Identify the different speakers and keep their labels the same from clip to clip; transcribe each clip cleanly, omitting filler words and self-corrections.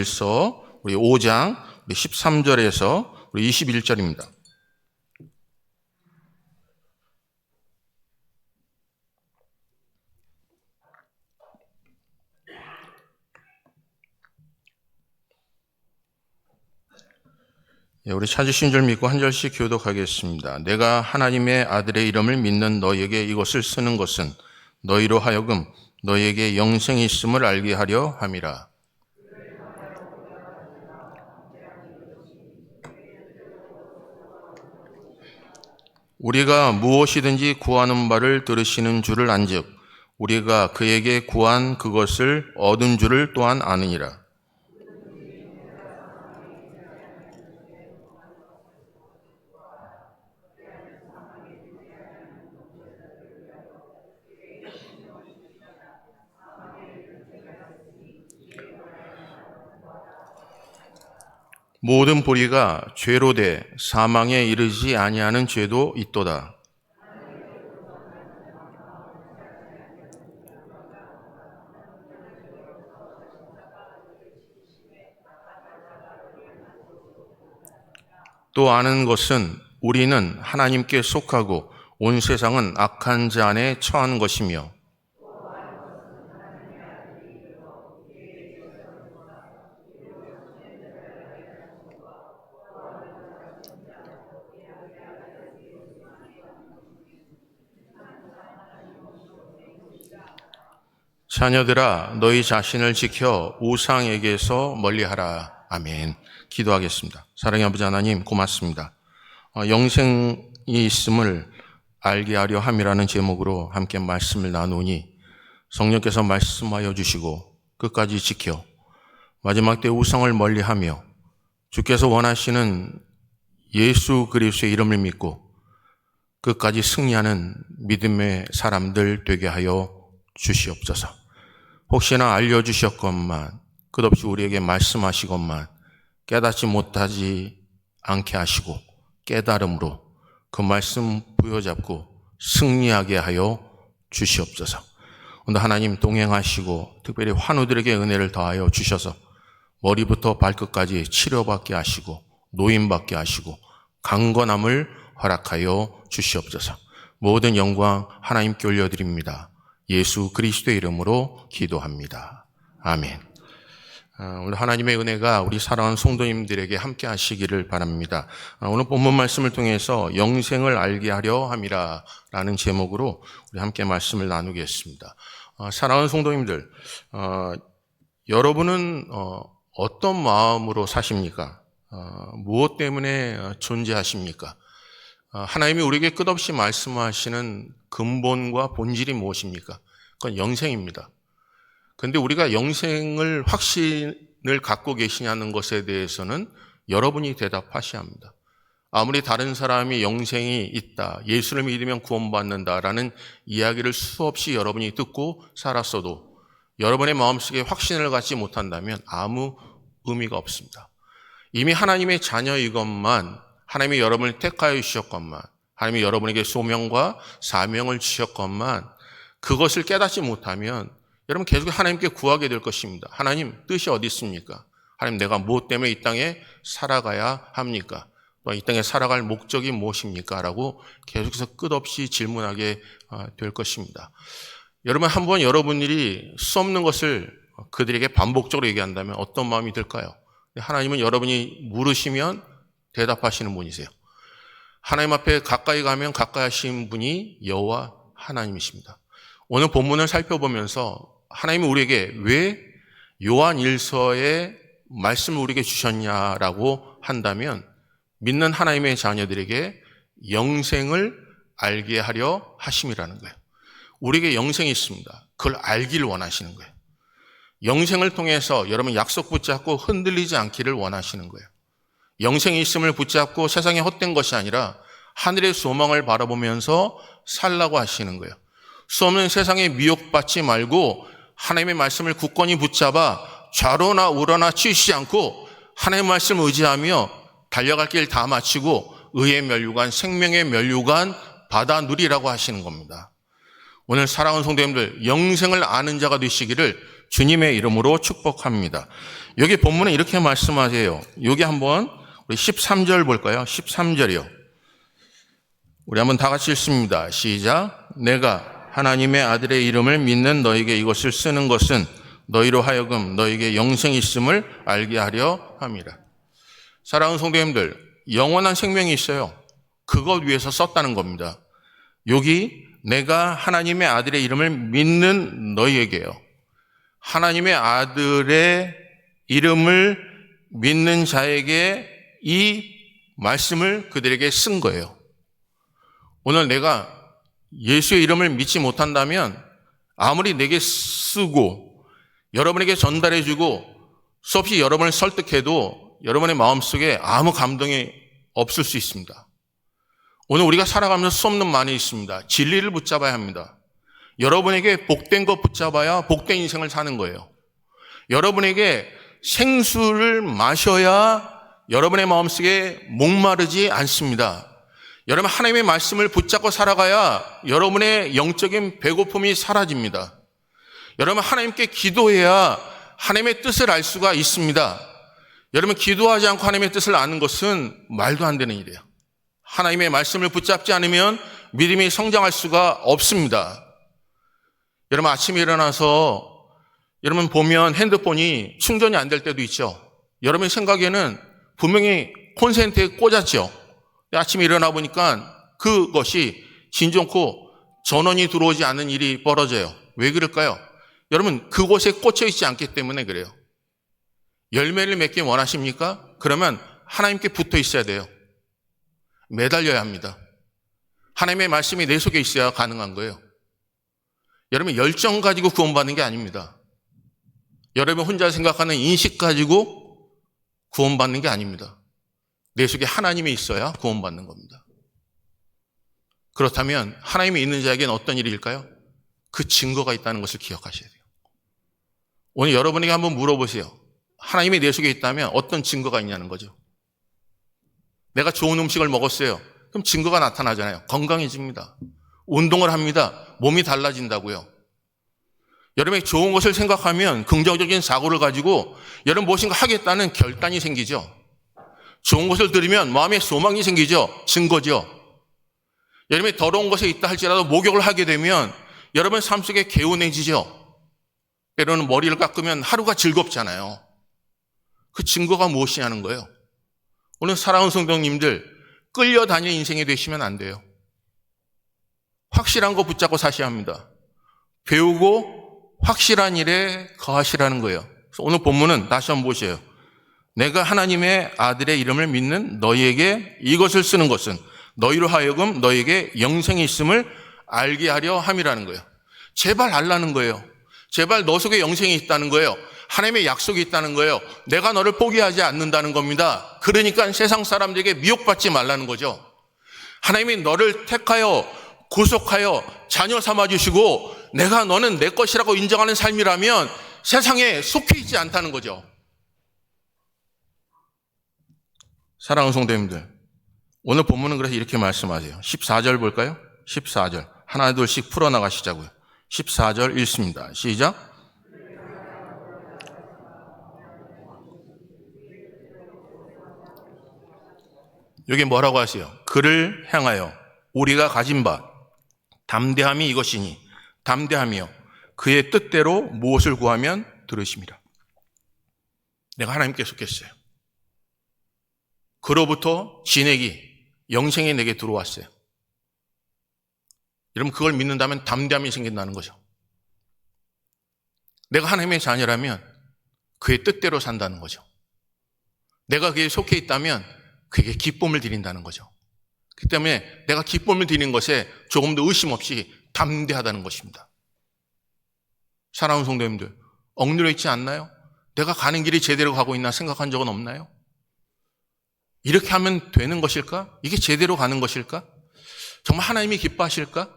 Speaker 1: 요한일서 우리 5장 우리 13절에서 우리 21절입니다. 우리 찾으신 줄 믿고 한 절씩 교독하겠습니다. 내가 하나님의 아들의 이름을 믿는 너희에게 이것을 쓰는 것은 너희로 하여금 너희에게 영생이 있음을 알게 하려 함이라. 우리가 무엇이든지 구하는 바를 들으시는 줄을 안즉 우리가 그에게 구한 그것을 얻은 줄을 또한 아느니라. 모든 불의가 죄로 돼 사망에 이르지 아니하는 죄도 있도다. 또 아는 것은 우리는 하나님께 속하고 온 세상은 악한 자 안에 처한 것이며 자녀들아 너희 자신을 지켜 우상에게서 멀리하라. 아멘. 기도하겠습니다. 사랑의 아버지 하나님 고맙습니다. 영생이 있음을 알게 하려 함이라는 제목으로 함께 말씀을 나누니 성령께서 말씀하여 주시고 끝까지 지켜 마지막 때 우상을 멀리하며 주께서 원하시는 예수 그리스도의 이름을 믿고 끝까지 승리하는 믿음의 사람들 되게 하여 주시옵소서. 혹시나 알려주셨건만 끝없이 우리에게 말씀하시건만 깨닫지 못하지 않게 하시고 깨달음으로 그 말씀 부여잡고 승리하게 하여 주시옵소서. 오늘 하나님 동행하시고 특별히 환우들에게 은혜를 더하여 주셔서 머리부터 발끝까지 치료받게 하시고 노임받게 하시고 강건함을 허락하여 주시옵소서. 모든 영광 하나님께 올려드립니다. 예수 그리스도의 이름으로 기도합니다. 아멘. 오늘 하나님의 은혜가 우리 사랑하는 성도님들에게 함께 하시기를 바랍니다. 오늘 본문 말씀을 통해서 영생을 알게 하려 함이라 라는 제목으로 우리 함께 말씀을 나누겠습니다. 사랑하는 성도님들, 여러분은 어떤 마음으로 사십니까? 무엇 때문에 존재하십니까? 하나님이 우리에게 끝없이 말씀하시는 근본과 본질이 무엇입니까? 그건 영생입니다. 그런데 우리가 영생을 확신을 갖고 계시냐는 것에 대해서는 여러분이 대답하셔야 합니다. 아무리 다른 사람이 영생이 있다, 예수를 믿으면 구원받는다라는 이야기를 수없이 여러분이 듣고 살았어도 여러분의 마음속에 확신을 갖지 못한다면 아무 의미가 없습니다. 이미 하나님의 자녀이건만, 하나님이 여러분을 택하여 주셨건만, 하나님이 여러분에게 소명과 사명을 주셨건만 그것을 깨닫지 못하면 여러분 계속 하나님께 구하게 될 것입니다. 하나님 뜻이 어디 있습니까? 하나님 내가 무엇 때문에 이 땅에 살아가야 합니까? 또 이 땅에 살아갈 목적이 무엇입니까? 라고 계속해서 끝없이 질문하게 될 것입니다. 여러분 한번 여러분들이 수없는 것을 그들에게 반복적으로 얘기한다면 어떤 마음이 들까요? 하나님은 여러분이 물으시면 대답하시는 분이세요. 하나님 앞에 가까이 가면 가까이 하시는 분이 여호와 하나님이십니다. 오늘 본문을 살펴보면서 하나님이 우리에게 왜 요한일서의 말씀을 우리에게 주셨냐라고 한다면 믿는 하나님의 자녀들에게 영생을 알게 하려 하심이라는 거예요. 우리에게 영생이 있습니다. 그걸 알기를 원하시는 거예요. 영생을 통해서 여러분 약속 붙잡고 흔들리지 않기를 원하시는 거예요. 영생이 있음을 붙잡고 세상에 헛된 것이 아니라 하늘의 소망을 바라보면서 살라고 하시는 거예요. 수없는 세상에 미혹받지 말고 하나님의 말씀을 굳건히 붙잡아 좌로나 우로나 치우치지 않고 하나님의 말씀을 의지하며 달려갈 길 다 마치고 의의 면류관, 생명의 면류관 받아 누리라고 하시는 겁니다. 오늘 사랑하는 성도님들, 영생을 아는 자가 되시기를 주님의 이름으로 축복합니다. 여기 본문은 이렇게 말씀하세요. 여기 한번 우리 13절 볼까요? 13절이요. 우리 한번 다 같이 읽습니다. 시작. 내가 하나님의 아들의 이름을 믿는 너에게 이것을 쓰는 것은 너희로 하여금 너에게 영생이 있음을 알게 하려 함이라. 사랑하는 성도님들, 영원한 생명이 있어요. 그것 위해서 썼다는 겁니다. 여기 내가 하나님의 아들의 이름을 믿는 너희에게요. 하나님의 아들의 이름을 믿는 자에게 이 말씀을 그들에게 쓴 거예요. 오늘 내가 예수의 이름을 믿지 못한다면 아무리 내게 쓰고 여러분에게 전달해주고 수없이 여러분을 설득해도 여러분의 마음속에 아무 감동이 없을 수 있습니다. 오늘 우리가 살아가면서 수없는 많이 있습니다. 진리를 붙잡아야 합니다. 여러분에게 복된 것 붙잡아야 복된 인생을 사는 거예요. 여러분에게 생수를 마셔야 여러분의 마음속에 목마르지 않습니다. 여러분 하나님의 말씀을 붙잡고 살아가야 여러분의 영적인 배고픔이 사라집니다. 여러분 하나님께 기도해야 하나님의 뜻을 알 수가 있습니다. 여러분 기도하지 않고 하나님의 뜻을 아는 것은 말도 안 되는 일이에요. 하나님의 말씀을 붙잡지 않으면 믿음이 성장할 수가 없습니다. 여러분 아침에 일어나서 여러분 보면 핸드폰이 충전이 안 될 때도 있죠. 여러분 생각에는 분명히 콘센트에 꽂았죠. 아침에 일어나 보니까 그것이 진정코 전원이 들어오지 않는 일이 벌어져요. 왜 그럴까요? 여러분 그곳에 꽂혀 있지 않기 때문에 그래요. 열매를 맺기 원하십니까? 그러면 하나님께 붙어 있어야 돼요. 매달려야 합니다. 하나님의 말씀이 내 속에 있어야 가능한 거예요. 여러분 열정 가지고 구원받는 게 아닙니다. 여러분 혼자 생각하는 인식 가지고 구원받는 게 아닙니다. 내 속에 하나님이 있어야 구원받는 겁니다. 그렇다면 하나님이 있는 자에게는 어떤 일일까요? 그 증거가 있다는 것을 기억하셔야 돼요. 오늘 여러분에게 한번 물어보세요. 하나님이 내 속에 있다면 어떤 증거가 있냐는 거죠. 내가 좋은 음식을 먹었어요. 그럼 증거가 나타나잖아요. 건강해집니다. 운동을 합니다. 몸이 달라진다고요. 여러분이 좋은 것을 생각하면 긍정적인 사고를 가지고 여러분 무엇인가 하겠다는 결단이 생기죠. 좋은 것을 들으면 마음에 소망이 생기죠. 증거죠. 여러분이 더러운 것에 있다 할지라도 목욕을 하게 되면 여러분 삶 속에 개운해지죠. 때로는 머리를 깎으면 하루가 즐겁잖아요. 그 증거가 무엇이냐는 거예요. 오늘 사랑하는 성도님들, 끌려다니는 인생이 되시면 안 돼요. 확실한 거 붙잡고 사셔야 합니다. 배우고 확실한 일에 거하시라는 거예요. 그래서 오늘 본문은 다시 한번 보세요. 내가 하나님의 아들의 이름을 믿는 너희에게 이것을 쓰는 것은 너희로 하여금 너희에게 영생이 있음을 알게 하려 함이라는 거예요. 제발 알라는 거예요. 제발 너 속에 영생이 있다는 거예요. 하나님의 약속이 있다는 거예요. 내가 너를 포기하지 않는다는 겁니다. 그러니까 세상 사람들에게 미혹받지 말라는 거죠. 하나님이 너를 택하여 구속하여 자녀 삼아주시고 내가 너는 내 것이라고 인정하는 삶이라면 세상에 속해 있지 않다는 거죠. 사랑하는 성도님들, 오늘 본문은 그래서 이렇게 말씀하세요. 14절 볼까요? 14절 하나 둘씩 풀어나가시자고요. 14절 읽습니다. 시작. 여기 뭐라고 하세요? 그를 향하여 우리가 가진 바 담대함이 이것이니 담대하며 그의 뜻대로 무엇을 구하면 들으심이라. 내가 하나님께 속했어요. 그로부터 진액이 영생이 내게 들어왔어요. 여러분 그걸 믿는다면 담대함이 생긴다는 거죠. 내가 하나님의 자녀라면 그의 뜻대로 산다는 거죠. 내가 그에 속해 있다면 그에게 기쁨을 드린다는 거죠. 그렇기 때문에 내가 기쁨을 드리는 것에 조금도 의심 없이 담대하다는 것입니다. 사랑하는 성도님들, 억눌려 있지 않나요? 내가 가는 길이 제대로 가고 있나 생각한 적은 없나요? 이렇게 하면 되는 것일까? 이게 제대로 가는 것일까? 정말 하나님이 기뻐하실까?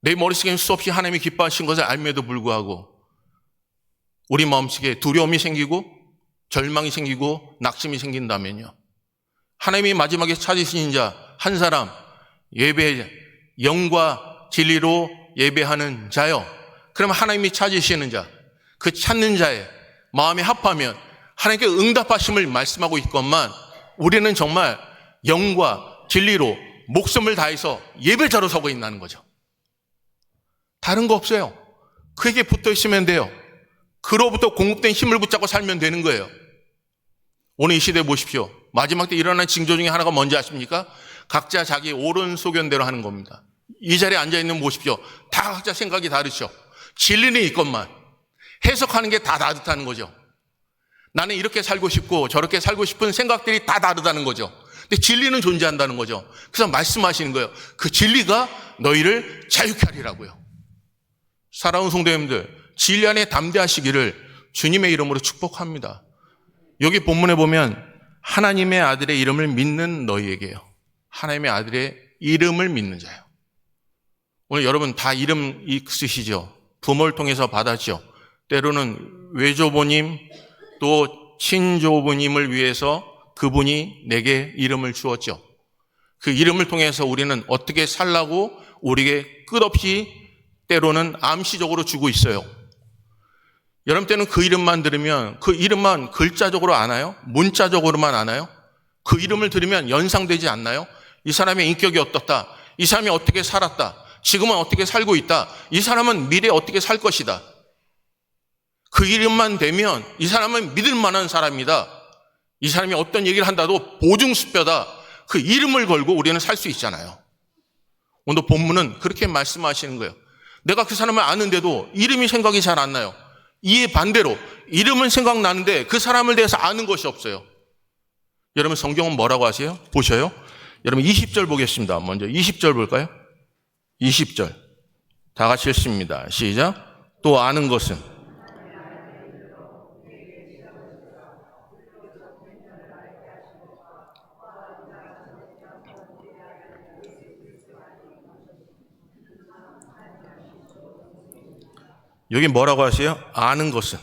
Speaker 1: 내 머릿속에는 수없이 하나님이 기뻐하신 것을 알면에도 불구하고 우리 마음속에 두려움이 생기고 절망이 생기고 낙심이 생긴다면요, 하나님이 마지막에 찾으신 자 한 사람, 예배 영과 진리로 예배하는 자요, 그럼 하나님이 찾으시는 자, 그 찾는 자의 마음에 합하면 하나님께 응답하심을 말씀하고 있건만 우리는 정말 영과 진리로 목숨을 다해서 예배자로 서고 있다는 거죠. 다른 거 없어요. 그에게 붙어 있으면 돼요. 그로부터 공급된 힘을 붙잡고 살면 되는 거예요. 오늘 이 시대에 보십시오. 마지막 때 일어난 징조 중에 하나가 뭔지 아십니까? 각자 자기 옳은 소견대로 하는 겁니다. 이 자리에 앉아있는 분 보십시오. 다 각자 생각이 다르죠. 진리는 있건만 해석하는 게 다 다르다는 거죠. 나는 이렇게 살고 싶고 저렇게 살고 싶은 생각들이 다 다르다는 거죠. 근데 진리는 존재한다는 거죠. 그래서 말씀하시는 거예요. 그 진리가 너희를 자유케 하리라고요. 사랑하는 성도님들, 진리 안에 담대하시기를 주님의 이름으로 축복합니다. 여기 본문에 보면 하나님의 아들의 이름을 믿는 너희에게요. 하나님의 아들의 이름을 믿는 자요. 오늘 여러분 다 이름 있으시죠? 부모를 통해서 받았죠. 때로는 외조부님 또 친조부님을 위해서 그분이 내게 이름을 주었죠. 그 이름을 통해서 우리는 어떻게 살라고 우리에게 끝없이 때로는 암시적으로 주고 있어요. 여러분 때는 그 이름만 들으면 그 이름만 글자적으로 아나요? 문자적으로만 아나요? 그 이름을 들으면 연상되지 않나요? 이 사람의 인격이 어떻다. 이 사람이 어떻게 살았다. 지금은 어떻게 살고 있다. 이 사람은 미래에 어떻게 살 것이다. 그 이름만 되면 이 사람은 믿을 만한 사람이다. 이 사람이 어떤 얘기를 한다도 보증수표다. 그 이름을 걸고 우리는 살 수 있잖아요. 오늘 본문은 그렇게 말씀하시는 거예요. 내가 그 사람을 아는데도 이름이 생각이 잘 안 나요. 이에 반대로 이름은 생각나는데 그 사람을 대해서 아는 것이 없어요. 여러분 성경은 뭐라고 하세요? 보셔요. 여러분 20절 보겠습니다. 먼저 20절 볼까요? 20절 다 같이 읽습니다. 시작. 또 아는 것은 여기 뭐라고 하세요? 아는 것은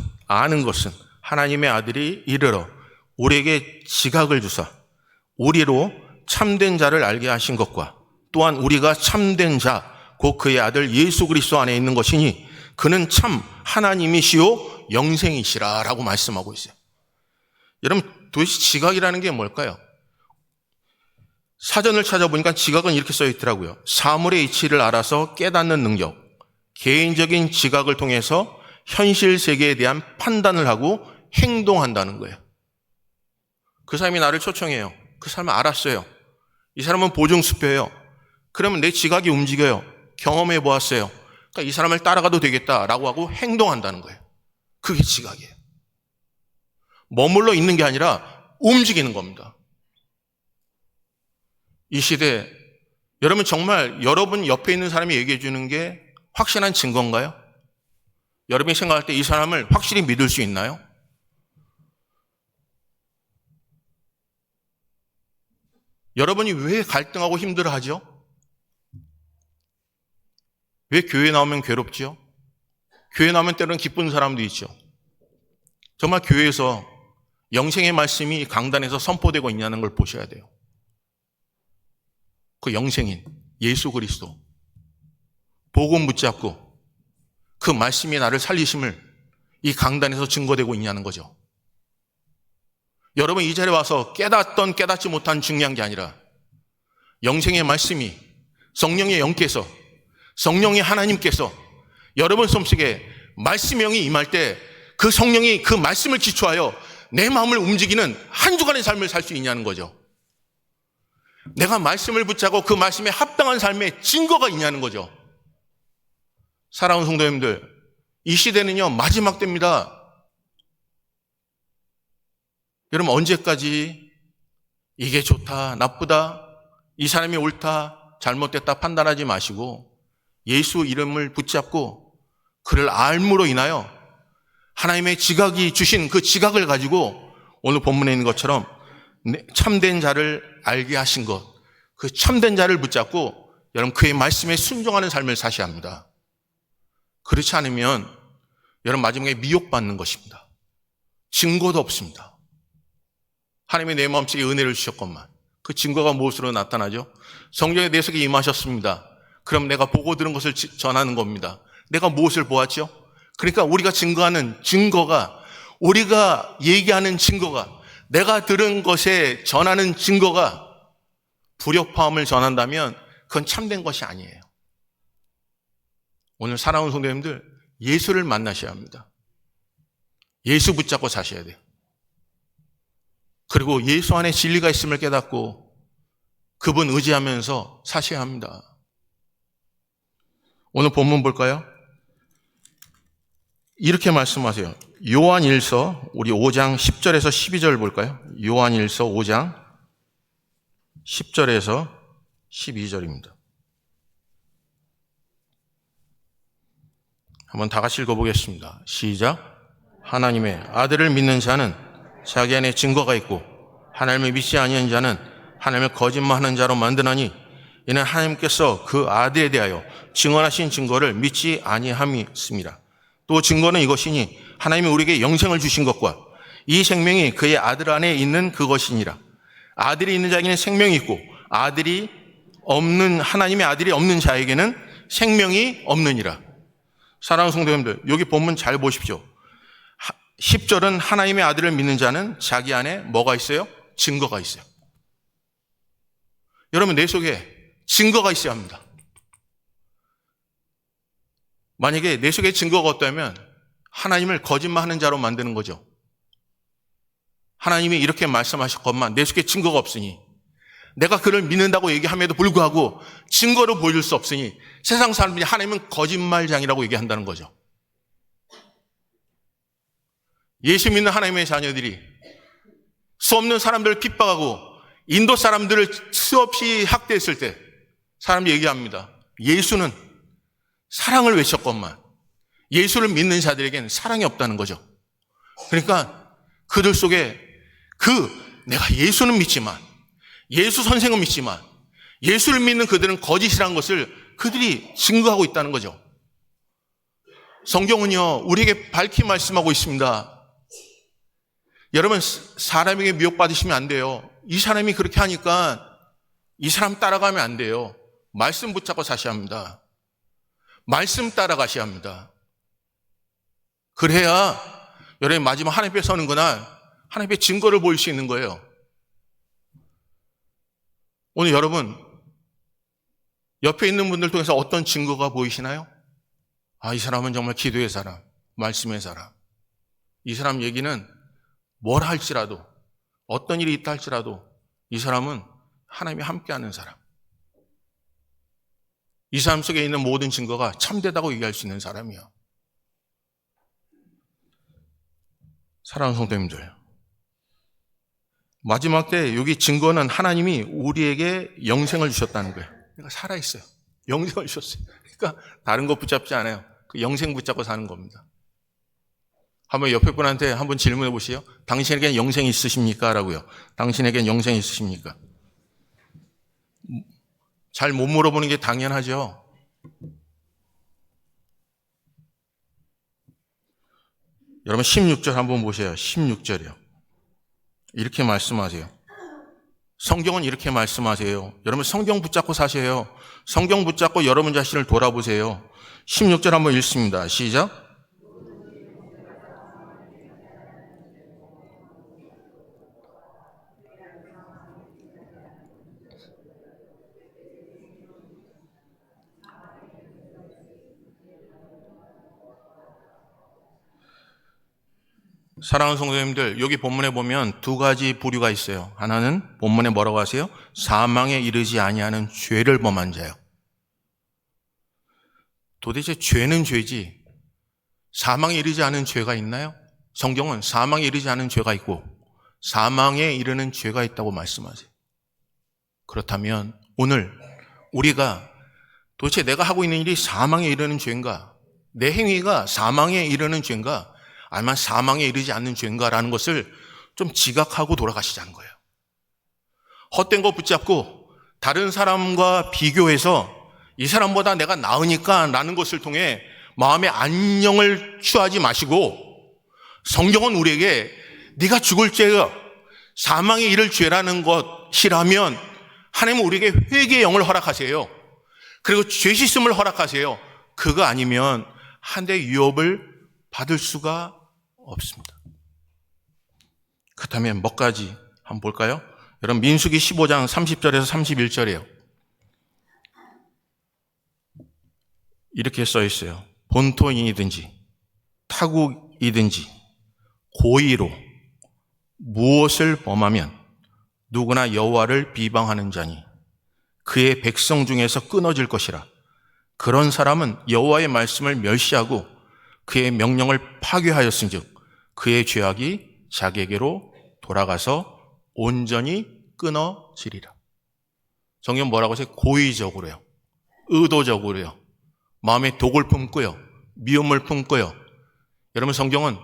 Speaker 1: 하나님의 아들이 이르러 우리에게 지각을 주사 우리로 참된 자를 알게 하신 것과 또한 우리가 참된 자 곧 그의 아들 예수 그리스도 안에 있는 것이니 그는 참 하나님이시요 영생이시라 라고 말씀하고 있어요. 여러분 도대체 지각이라는 게 뭘까요? 사전을 찾아보니까 지각은 이렇게 써 있더라고요. 사물의 이치를 알아서 깨닫는 능력, 개인적인 지각을 통해서 현실 세계에 대한 판단을 하고 행동한다는 거예요. 그 사람이 나를 초청해요. 그 사람은 알았어요. 이 사람은 보증수표예요. 그러면 내 지각이 움직여요. 경험해 보았어요. 그러니까 이 사람을 따라가도 되겠다라고 하고 행동한다는 거예요. 그게 지각이에요. 머물러 있는 게 아니라 움직이는 겁니다. 이 시대 여러분 정말 여러분 옆에 있는 사람이 얘기해 주는 게 확실한 증거인가요? 여러분이 생각할 때 이 사람을 확실히 믿을 수 있나요? 여러분이 왜 갈등하고 힘들어하죠? 왜 교회 나오면 괴롭지요? 교회 나오면 때로는 기쁜 사람도 있죠. 정말 교회에서 영생의 말씀이 강단에서 선포되고 있냐는 걸 보셔야 돼요. 그 영생인 예수 그리스도 복음 붙잡고 그 말씀이 나를 살리심을 이 강단에서 증거되고 있냐는 거죠. 여러분 이 자리에 와서 깨닫던 깨닫지 못한 중요한 게 아니라 영생의 말씀이 성령의 영께서 성령의 하나님께서 여러분 속에 말씀의 영이 임할 때 그 성령이 그 말씀을 기초하여 내 마음을 움직이는 한 주간의 삶을 살 수 있냐는 거죠. 내가 말씀을 붙잡고 그 말씀에 합당한 삶의 증거가 있냐는 거죠. 사랑하는 성도님들, 이 시대는요 마지막 때입니다. 여러분 언제까지 이게 좋다 나쁘다 이 사람이 옳다 잘못됐다 판단하지 마시고 예수 이름을 붙잡고 그를 알므로 인하여 하나님의 지각이 주신 그 지각을 가지고 오늘 본문에 있는 것처럼 참된 자를 알게 하신 것, 그 참된 자를 붙잡고 여러분 그의 말씀에 순종하는 삶을 사셔야 합니다. 그렇지 않으면 여러분 마지막에 미혹받는 것입니다. 증거도 없습니다. 하나님이 내 마음속에 은혜를 주셨건만 그 증거가 무엇으로 나타나죠? 성령이 내 속에 임하셨습니다. 그럼 내가 보고 들은 것을 전하는 겁니다. 내가 무엇을 보았죠? 그러니까 우리가 증거하는 증거가, 우리가 얘기하는 증거가, 내가 들은 것에 전하는 증거가 불협화음을 전한다면 그건 참된 것이 아니에요. 오늘 사랑하는 성도님들, 예수를 만나셔야 합니다. 예수 붙잡고 사셔야 돼요. 그리고 예수 안에 진리가 있음을 깨닫고 그분 의지하면서 사셔야 합니다. 오늘 본문 볼까요? 이렇게 말씀하세요. 요한일서 우리 5장 10절에서 12절 볼까요? 요한일서 5장 10절에서 12절입니다. 한번 다 같이 읽어보겠습니다. 시작. 하나님의 아들을 믿는 자는 자기 안에 증거가 있고 하나님을 믿지 아니하는 자는 하나님을 거짓말하는 자로 만드나니 이는 하나님께서 그 아들에 대하여 증언하신 증거를 믿지 아니함이었습니다. 또 증거는 이것이니 하나님이 우리에게 영생을 주신 것과 이 생명이 그의 아들 안에 있는 그것이니라. 아들이 있는 자에게는 생명이 있고 아들이 없는, 하나님의 아들이 없는 자에게는 생명이 없느니라. 사랑하는 성도님들, 여기 본문 잘 보십시오. 10절은 하나님의 아들을 믿는 자는 자기 안에 뭐가 있어요? 증거가 있어요. 여러분, 내 속에 증거가 있어야 합니다. 만약에 내 속에 증거가 없다면 하나님을 거짓말하는 자로 만드는 거죠. 하나님이 이렇게 말씀하셨건만 내 속에 증거가 없으니, 내가 그를 믿는다고 얘기함에도 불구하고 증거로 보여줄 수 없으니 세상 사람들이 하나님은 거짓말장이라고 얘기한다는 거죠. 예수 믿는 하나님의 자녀들이 수없는 사람들을 핍박하고 인도 사람들을 수없이 학대했을 때 사람들이 얘기합니다. 예수는 사랑을 외쳤건만 예수를 믿는 자들에게는 사랑이 없다는 거죠. 그러니까 그들 속에 내가 예수는 믿지만, 예수 선생은 믿지만 예수를 믿는 그들은 거짓이라는 것을 그들이 증거하고 있다는 거죠. 성경은요, 우리에게 밝히 말씀하고 있습니다. 여러분, 사람에게 미혹받으시면 안 돼요. 이 사람이 그렇게 하니까 이 사람 따라가면 안 돼요. 말씀 붙잡고 사셔야 합니다. 말씀 따라가셔야 합니다. 그래야 여러분이 마지막 하나님 앞에 서는 그날 하나님의 증거를 보일 수 있는 거예요. 오늘 여러분, 옆에 있는 분들 통해서 어떤 증거가 보이시나요? 이 사람은 정말 기도의 사람, 말씀의 사람. 이 사람 얘기는 뭘 할지라도, 어떤 일이 있다 할지라도 이 사람은 하나님이 함께하는 사람. 이 사람 속에 있는 모든 증거가 참되다고 얘기할 수 있는 사람이요. 사랑하는 성도님들, 마지막 때 여기 증거는 하나님이 우리에게 영생을 주셨다는 거예요. 그러니까 살아있어요. 영생을 주셨어요. 그러니까 다른 거 붙잡지 않아요. 그 영생 붙잡고 사는 겁니다. 한번 옆에 분한테 한번 질문해 보세요. 당신에겐 영생이 있으십니까? 라고요. 당신에겐 영생이 있으십니까? 잘 못 물어보는 게 당연하죠. 여러분 16절 한번 보세요. 16절이요. 이렇게 말씀하세요. 성경은 이렇게 말씀하세요. 여러분 성경 붙잡고 사세요. 성경 붙잡고 여러분 자신을 돌아보세요. 16절 한번 읽습니다. 시작. 사랑하는 성도님들, 여기 본문에 보면 두 가지 부류가 있어요. 하나는 본문에 뭐라고 하세요? 사망에 이르지 아니하는 죄를 범한 자요. 도대체 죄는 죄지 사망에 이르지 않은 죄가 있나요? 성경은 사망에 이르지 않은 죄가 있고 사망에 이르는 죄가 있다고 말씀하세요. 그렇다면 오늘 우리가 도대체 내가 하고 있는 일이 사망에 이르는 죄인가? 내 행위가 사망에 이르는 죄인가? 아니면 사망에 이르지 않는 죄인가라는 것을 좀 지각하고 돌아가시자는 거예요. 헛된 거 붙잡고 다른 사람과 비교해서 이 사람보다 내가 나으니까 라는 것을 통해 마음의 안녕을 취하지 마시고, 성경은 우리에게 네가 죽을 죄가 사망에 이를 죄라는 것이라면 하나님은 우리에게 회개의 영을 허락하세요. 그리고 죄 씻음을 허락하세요. 그거 아니면 한 대 유업을 받을 수가 없습니다. 그렇다면 뭐까지 한번 볼까요? 여러분 민수기 15장 30절에서 31절이에요. 이렇게 써 있어요. 본토인이든지 타국이든지 고의로 무엇을 범하면 누구나 여호와를 비방하는 자니 그의 백성 중에서 끊어질 것이라. 그런 사람은 여호와의 말씀을 멸시하고 그의 명령을 파괴하였은즉 그의 죄악이 자기에게로 돌아가서 온전히 끊어지리라. 성경 뭐라고 하세요? 고의적으로요, 의도적으로요, 마음에 독을 품고요, 미움을 품고요. 여러분 성경은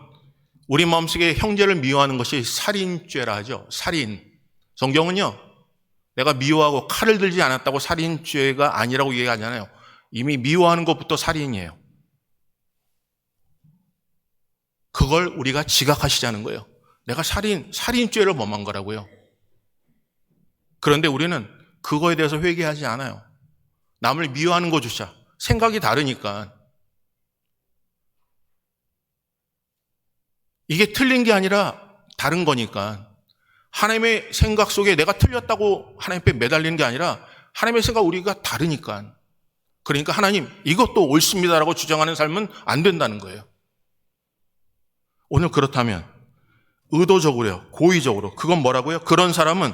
Speaker 1: 우리 마음속에 형제를 미워하는 것이 살인죄라 하죠. 살인. 성경은요, 내가 미워하고 칼을 들지 않았다고 살인죄가 아니라고 얘기하잖아요. 이미 미워하는 것부터 살인이에요. 그걸 우리가 지각하시자는 거예요. 내가 살인죄를 범한 거라고요. 그런데 우리는 그거에 대해서 회개하지 않아요. 남을 미워하는 것조차 생각이 다르니까. 이게 틀린 게 아니라 다른 거니까. 하나님의 생각 속에 내가 틀렸다고 하나님 앞에 매달리는 게 아니라 하나님의 생각 우리가 다르니까. 그러니까 하나님 이것도 옳습니다라고 주장하는 삶은 안 된다는 거예요. 오늘 그렇다면 의도적으로요, 고의적으로, 그건 뭐라고요? 그런 사람은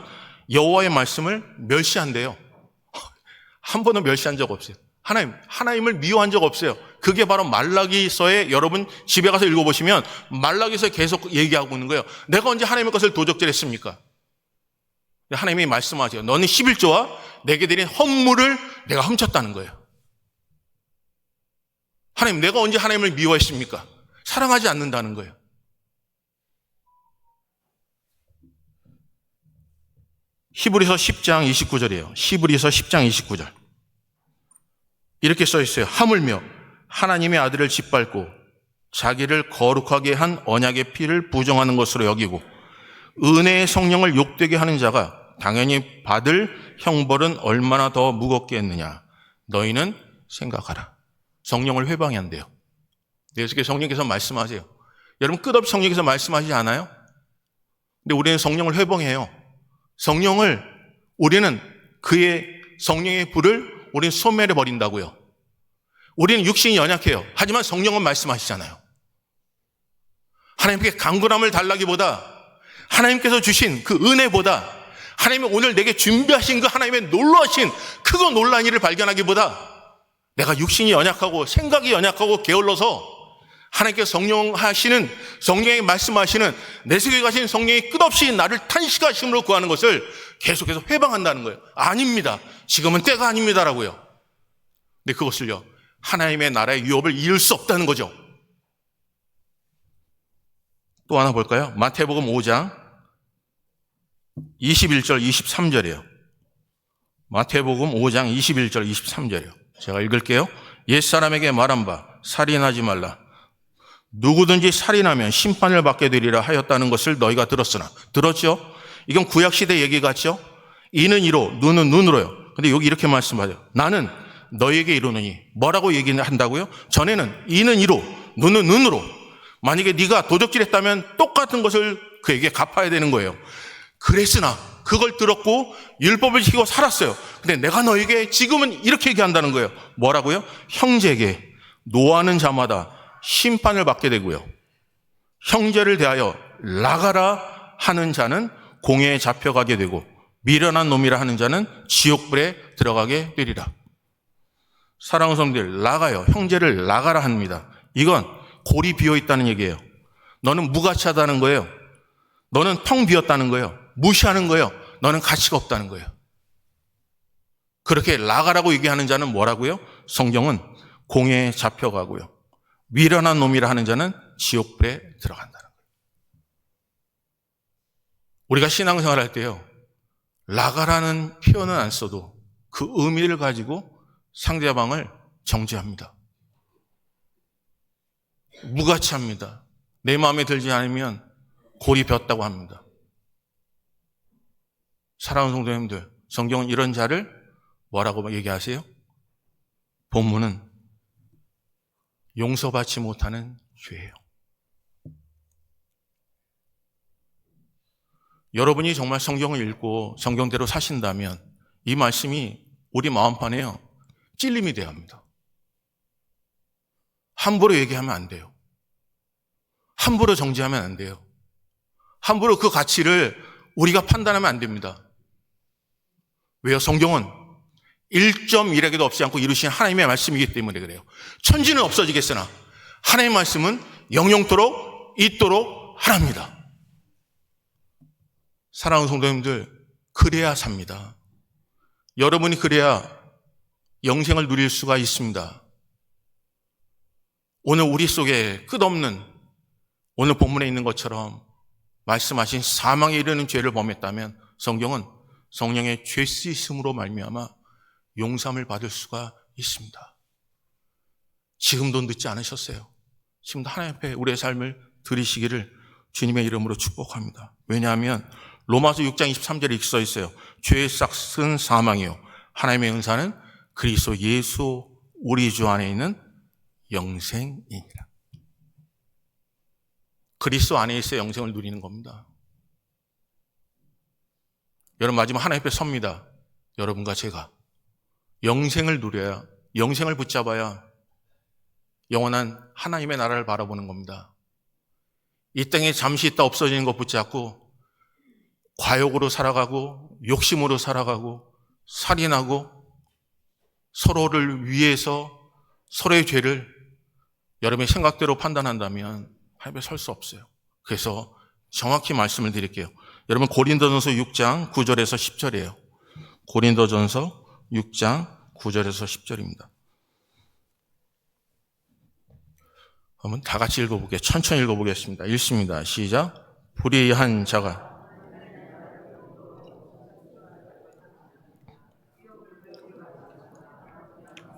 Speaker 1: 여호와의 말씀을 멸시한대요. 한 번은 멸시한 적 없어요. 하나님을 미워한 적 없어요. 그게 바로 말라기서에 여러분 집에 가서 읽어보시면 말라기서에 계속 얘기하고 있는 거예요. 내가 언제 하나님의 것을 도적질했습니까? 하나님이 말씀하세요. 너는 11조와 내게 드린 헌물을 내가 훔쳤다는 거예요. 하나님, 내가 언제 하나님을 미워했습니까? 사랑하지 않는다는 거예요. 히브리서 10장 29절이에요. 히브리서 10장 29절. 이렇게 써 있어요. 하물며 하나님의 아들을 짓밟고 자기를 거룩하게 한 언약의 피를 부정하는 것으로 여기고 은혜의 성령을 욕되게 하는 자가 당연히 받을 형벌은 얼마나 더 무겁게 했느냐. 너희는 생각하라. 성령을 회방해야 한대요. 예수께서 성령께서 말씀하세요. 여러분 끝없이 성령께서 말씀하시지 않아요? 근데 우리는 성령을 회방해요. 성령을 우리는 그의 성령의 불을 우리는 소멸해 버린다고요. 우리는 육신이 연약해요. 하지만 성령은 말씀하시잖아요. 하나님께 강건함을 달라기보다 하나님께서 주신 그 은혜보다 하나님이 오늘 내게 준비하신 그 하나님의 놀라신 크고 놀라운 일을 발견하기보다 내가 육신이 연약하고 생각이 연약하고 게을러서 하나님께서 성령이 말씀하시는 내 속에 가신 성령이 끝없이 나를 탄식하심으로 구하는 것을 계속해서 회방한다는 거예요. 아닙니다. 지금은 때가 아닙니다라고요. 근데 그것을요, 하나님의 나라의 유업을 이을 수 없다는 거죠. 또 하나 볼까요? 마태복음 5장 21절 23절이에요. 마태복음 5장 21절 23절이에요. 제가 읽을게요. 옛사람에게 말한 바 살인하지 말라. 누구든지 살인하면 심판을 받게 되리라 하였다는 것을 너희가 들었죠? 이건 구약시대 얘기 같죠? 이는 이로, 눈은 눈으로요. 근데 여기 이렇게 말씀하죠. 나는 너희에게 이르노니. 뭐라고 얘기한다고요? 전에는 이는 이로, 눈은 눈으로. 만약에 네가 도적질했다면 똑같은 것을 그에게 갚아야 되는 거예요. 그랬으나 그걸 들었고 율법을 지키고 살았어요. 근데 내가 너에게 지금은 이렇게 얘기한다는 거예요. 뭐라고요? 형제에게 노하는 자마다 심판을 받게 되고요. 형제를 대하여 나가라 하는 자는 공회에 잡혀가게 되고 미련한 놈이라 하는 자는 지옥불에 들어가게 되리라. 사랑하는 성도들, 나가요. 형제를 나가라 합니다. 이건 골이 비어있다는 얘기예요. 너는 무가치하다는 거예요. 너는 텅 비었다는 거예요. 무시하는 거예요. 너는 가치가 없다는 거예요. 그렇게 나가라고 얘기하는 자는 뭐라고요? 성경은 공회에 잡혀가고요. 미련한 놈이라 하는 자는 지옥불에 들어간다는 거예요. 우리가 신앙생활 할 때요, 나가라는 표현은 안 써도 그 의미를 가지고 상대방을 정죄합니다. 무가치합니다. 내 마음에 들지 않으면 골이 벼었다고 합니다. 사랑하는 성도님들, 성경은 이런 자를 뭐라고 얘기하세요? 본문은 용서받지 못하는 죄예요. 여러분이 정말 성경을 읽고 성경대로 사신다면 이 말씀이 우리 마음판에요, 찔림이 돼야 합니다. 함부로 얘기하면 안 돼요. 함부로 정지하면 안 돼요. 함부로 그 가치를 우리가 판단하면 안 됩니다. 왜요? 성경은 1.1에게도 없지 않고 이루신 하나님의 말씀이기 때문에 그래요. 천지는 없어지겠으나 하나님의 말씀은 영영토록 있도록 하랍니다. 사랑하는 성도님들, 그래야 삽니다. 여러분이 그래야 영생을 누릴 수가 있습니다. 오늘 우리 속에 끝없는, 오늘 본문에 있는 것처럼 말씀하신 사망에 이르는 죄를 범했다면 성경은 성령의 죄 씻음으로 말미암아 용서함을 받을 수가 있습니다. 지금도 늦지 않으셨어요. 지금도 하나님 앞에 우리의 삶을 드리시기를 주님의 이름으로 축복합니다. 왜냐하면 로마서 6장 23절에 이렇게 써 있어요. 죄의 싹은 사망이요 하나님의 은사는 그리스도 예수 우리 주 안에 있는 영생이니라. 그리스도 안에 있어 영생을 누리는 겁니다. 여러분, 마지막 하나님 앞에 섭니다. 여러분과 제가 영생을 누려야, 영생을 붙잡아야 영원한 하나님의 나라를 바라보는 겁니다. 이 땅에 잠시 있다 없어지는 것 붙잡고 과욕으로 살아가고 욕심으로 살아가고 살인하고 서로를 위해서 서로의 죄를 여러분의 생각대로 판단한다면 하나님에 설 수 없어요. 그래서 정확히 말씀을 드릴게요. 여러분, 고린도전서 6장 9절에서 10절이에요. 고린도전서 6장 9절에서 10절입니다. 한번 다 같이 읽어볼게요. 천천히 읽어보겠습니다. 읽습니다. 시작. 불의한 자가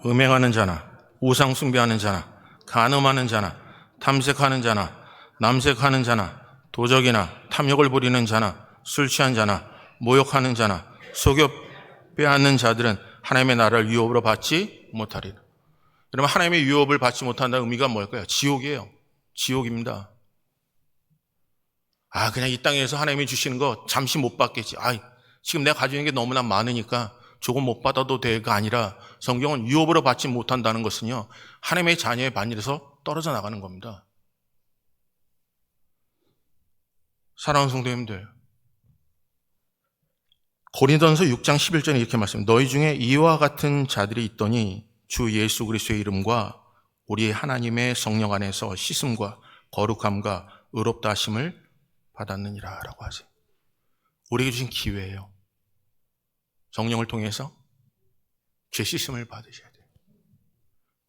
Speaker 1: 음행하는 자나 우상 숭배하는 자나 간음하는 자나 탐색하는 자나 남색하는 자나 도적이나 탐욕을 부리는 자나 술 취한 자나 모욕하는 자나 속여 빼앗는 자들은 하나님의 나라를 유업으로 받지 못하리라. 여러분, 하나님의 유업을 받지 못한다는 의미가 뭘까요? 지옥이에요. 지옥입니다. 그냥 이 땅에서 하나님이 주시는 거 잠시 못 받겠지. 지금 내가 가지고 있는 게 너무나 많으니까 조금 못 받아도 돼가 아니라 성경은 유업으로 받지 못한다는 것은요, 하나님의 자녀의 반열에서 떨어져 나가는 겁니다. 사랑하는 성도님들, 고린도전서 6장 11절에 이렇게 말씀합니다. 너희 중에 이와 같은 자들이 있더니 주 예수 그리스도의 이름과 우리 하나님의 성령 안에서 씻음과 거룩함과 의롭다 하심을 받았느니라 라고 하세요. 우리에게 주신 기회예요. 성령을 통해서 죄 씻음을 받으셔야 돼요.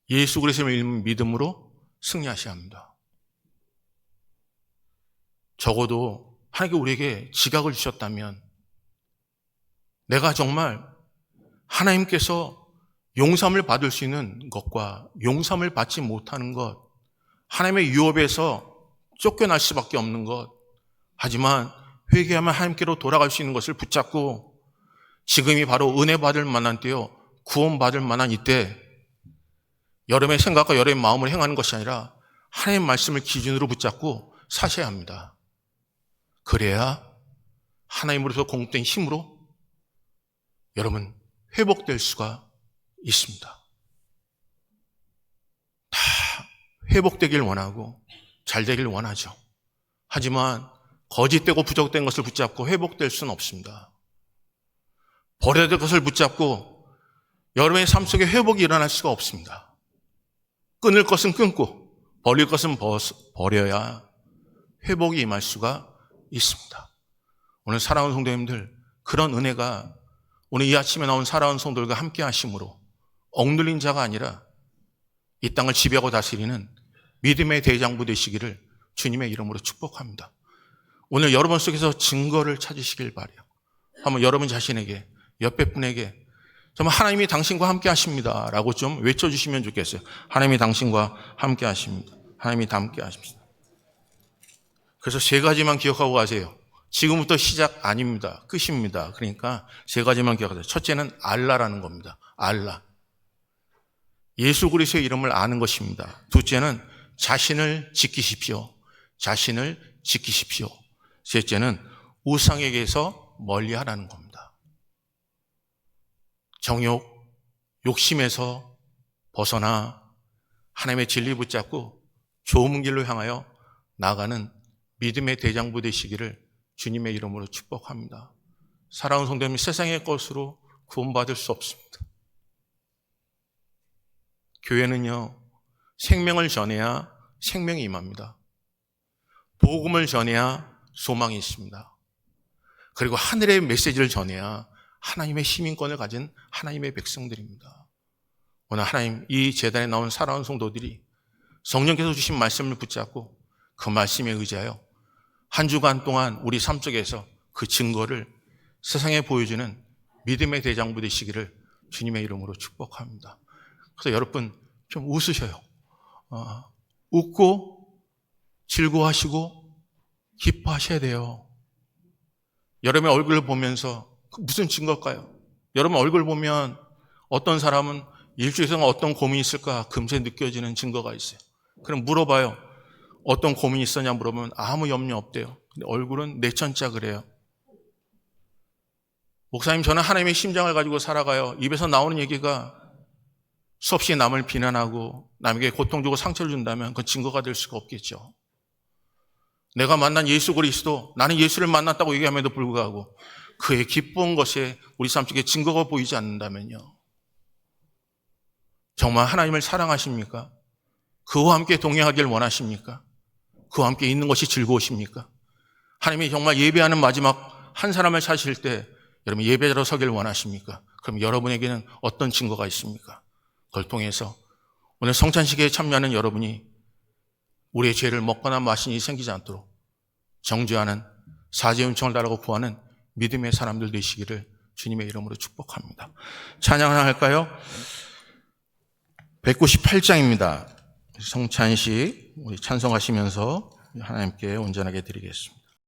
Speaker 1: 예수 그리스도를 믿음으로 승리하셔야 합니다. 적어도 하나님께 우리에게 지각을 주셨다면 내가 정말 하나님께서 용서함을 받을 수 있는 것과 용서함을 받지 못하는 것, 하나님의 유업에서 쫓겨날 수밖에 없는 것, 하지만 회개하면 하나님께로 돌아갈 수 있는 것을 붙잡고 지금이 바로 은혜 받을 만한 때요, 구원 받을 만한 이때 여러분의 생각과 여러분의 마음을 행하는 것이 아니라 하나님의 말씀을 기준으로 붙잡고 사셔야 합니다. 그래야 하나님으로부터 공급된 힘으로 여러분 회복될 수가 있습니다. 다 회복되길 원하고 잘 되길 원하죠. 하지만 거짓되고 부족된 것을 붙잡고 회복될 수는 없습니다. 버려야 될 것을 붙잡고 여러분의 삶 속에 회복이 일어날 수가 없습니다. 끊을 것은 끊고 버릴 것은 버려야 회복이 임할 수가 있습니다. 오늘 사랑하는 성도님들, 그런 은혜가 오늘 이 아침에 나온 사랑하는 성도들과 함께 하심으로 억눌린 자가 아니라 이 땅을 지배하고 다스리는 믿음의 대장부 되시기를 주님의 이름으로 축복합니다. 오늘 여러분 속에서 증거를 찾으시길 바라요. 한번 여러분 자신에게, 옆에 분에게 정말 하나님이 당신과 함께 하십니다 라고 좀 외쳐주시면 좋겠어요. 하나님이 당신과 함께 하십니다. 하나님이 함께 하십니다. 그래서 세 가지만 기억하고 가세요. 지금부터 시작 아닙니다. 끝입니다. 그러니까 세 가지만 기억하세요. 첫째는 알라라는 겁니다. 알라. 예수 그리스도의 이름을 아는 것입니다. 둘째는 자신을 지키십시오. 자신을 지키십시오. 셋째는 우상에게서 멀리하라는 겁니다. 정욕, 욕심에서 벗어나 하나님의 진리 붙잡고 좋은 길로 향하여 나아가는 믿음의 대장부 되시기를 주님의 이름으로 축복합니다. 사랑하는 성도님, 세상의 것으로 구원받을 수 없습니다. 교회는요, 생명을 전해야 생명이 임합니다. 복음을 전해야 소망이 있습니다. 그리고 하늘의 메시지를 전해야 하나님의 시민권을 가진 하나님의 백성들입니다. 오늘 하나님, 이 제단에 나온 사랑하는 성도들이 성령께서 주신 말씀을 붙잡고 그 말씀에 의지하여 한 주간 동안 우리 삶 속에서 그 증거를 세상에 보여주는 믿음의 대장부 되시기를 주님의 이름으로 축복합니다. 그래서 여러분 좀 웃으셔요. 웃고 즐거워하시고 기뻐하셔야 돼요. 여러분의 얼굴을 보면서 무슨 증거일까요? 여러분 얼굴 보면 어떤 사람은 일주일에 어떤 고민이 있을까 금세 느껴지는 증거가 있어요. 그럼 물어봐요. 어떤 고민이 있었냐 물어보면 아무 염려 없대요. 근데 얼굴은 내천자 그래요. 목사님, 저는 하나님의 심장을 가지고 살아가요. 입에서 나오는 얘기가 수없이 남을 비난하고 남에게 고통 주고 상처를 준다면 그건 증거가 될 수가 없겠죠. 내가 만난 예수 그리스도, 나는 예수를 만났다고 얘기함에도 불구하고 그의 기쁜 것에 우리 삶 속에 증거가 보이지 않는다면요. 정말 하나님을 사랑하십니까? 그와 함께 동행하길 원하십니까? 그와 함께 있는 것이 즐거우십니까? 하나님이 정말 예배하는 마지막 한 사람을 사실 때 여러분 예배자로 서길 원하십니까? 그럼 여러분에게는 어떤 증거가 있습니까? 그걸 통해서 오늘 성찬식에 참여하는 여러분이 우리의 죄를 먹거나 마신 일이 생기지 않도록 정죄하는 사죄 은총을 달라고 구하는 믿음의 사람들 되시기를 주님의 이름으로 축복합니다. 찬양 하나 할까요? 198장입니다. 성찬식 우리 찬송하시면서 하나님께 온전하게 드리겠습니다.